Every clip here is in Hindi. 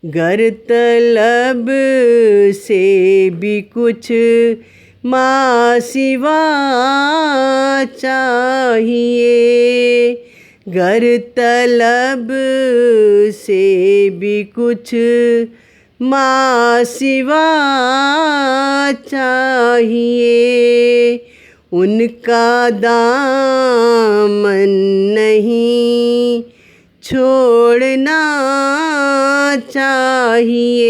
गर तलब से भी कुछ माँ सिवा चाहिए। गर तलब से भी कुछ माँ सिवा चाहिए। उनका दामन नहीं छोड़ना चाहिए।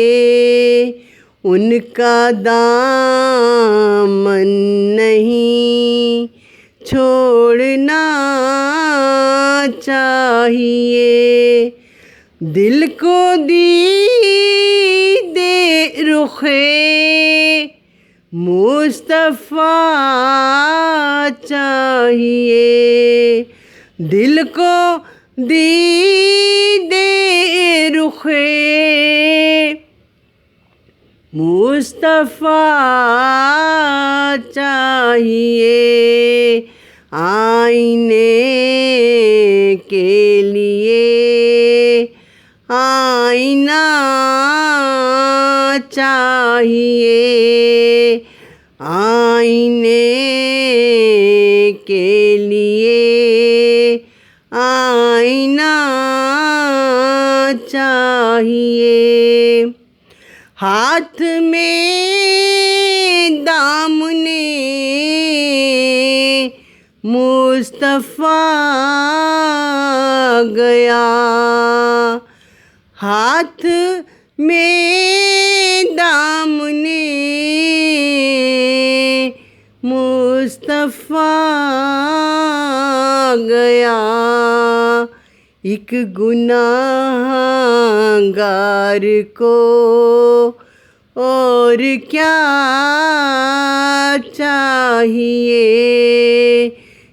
उनका दामन नहीं छोड़ना चाहिए। दिल को दीदे रुखे मुस्तफ़ा चाहिए। दिल को दीदे रुखे मुस्तफ़ा चाहिए। आईने के लिए आईना चाहिए। आईने के लिए आईना चाहिए। हाथ में दामने मुस्तफ़ा गया। हाथ में दामने मुस्तफ़ा गया। एक गुनाहगार को और क्या चाहिए।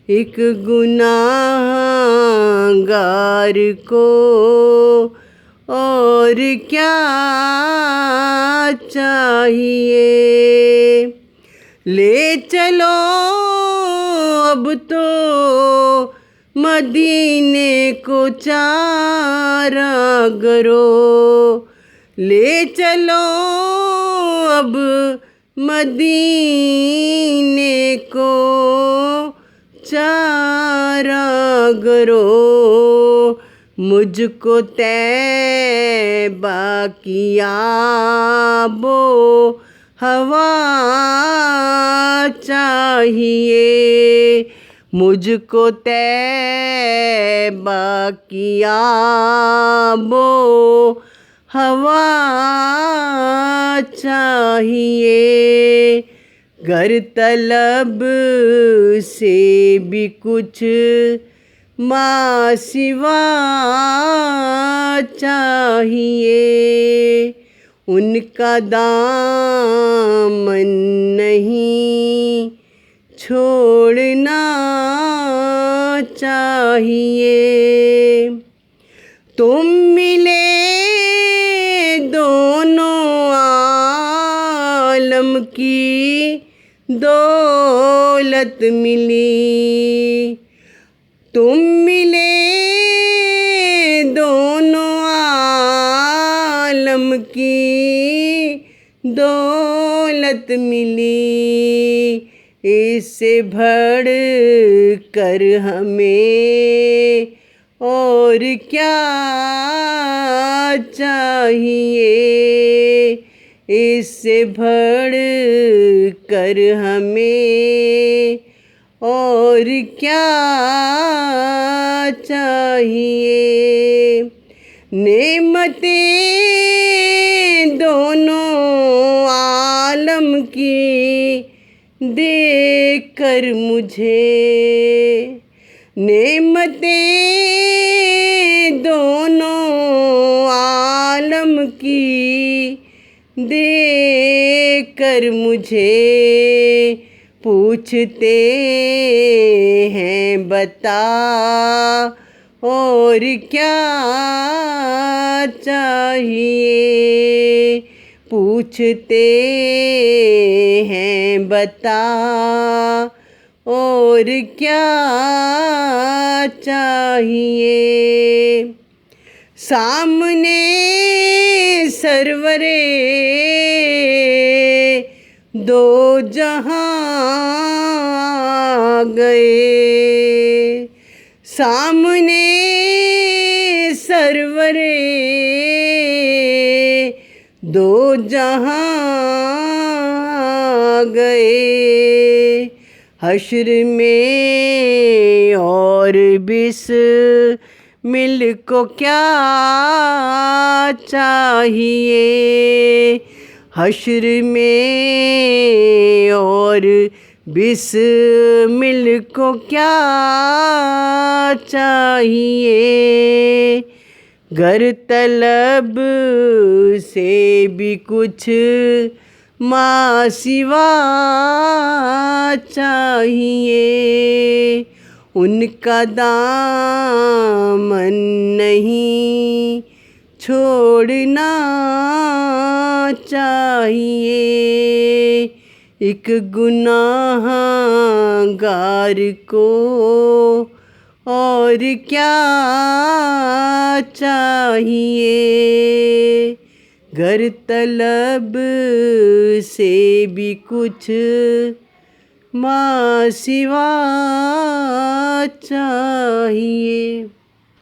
एक गुनाहगार को और क्या चाहिए। ले चलो अब तो मदीने को चारागारों। ले चलो अब मदीने को चारागारों। मुझको तैबा की आबो हवा चाहिए। मुझको तैबा की आबो हवा चाहिए। गर तलब से भी कुछ माँ सिवा चाहिए। उनका दामन नहीं छोड़ना चाहिए। तुम मिले दोनों आलम की दौलत मिली। तुम मिले दोनों आलम की दौलत मिली। इससे बढ़ कर हमें और क्या चाहिए। इससे बढ़ कर हमें और क्या चाहिए। नेमतें दोनों आलम की देख कर मुझे। नेमतें दोनों आलम की देख कर मुझे। पूछते हैं बता और क्या चाहिए। पूछते हैं बता और क्या चाहिए। सामने सरवरे दो जहां गए, सामने सरवरे दो जहां गए। हश्र में और बिस्मिल को क्या चाहिए, हश्र में और बिस्मिल को क्या चाहिए। गर तलब से भी कुछ माँ सिवा चाहिए, उनका दामन नहीं छोड़ना चाहिए। एक गुनाहगार को और क्या चाहिए, गर तलब से भी कुछ माँ सिवा चाहिए।